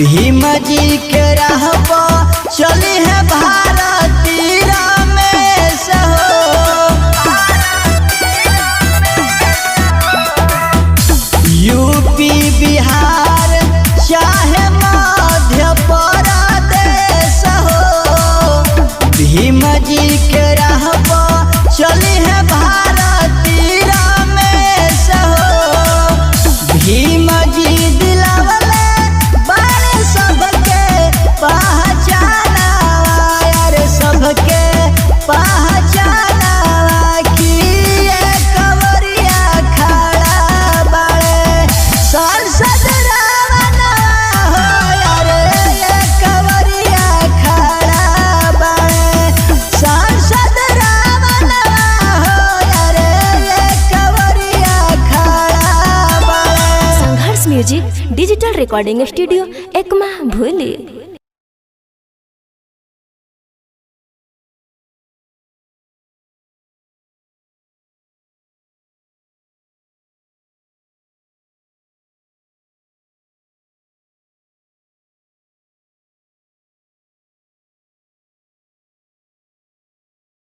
भीम जी के राह पर चली है भारती रमेश हो। यूपी बिहार चाहे मध्य प्रदेश हो, भीम जी के राह पर चली है भारती रमेश हो। भीम जी दिलावले बारे सबके पहचाना, यार सबके पहचाना कि ये कंवरिया खड़ा बाड़े सांसद रावणा हो, यार ये कंवरिया खड़ा बाड़े सांसद रावणा हो, यार ये कंवरिया खड़ा बाड़े। Sangharsh music digital recording studio Ekma भूली।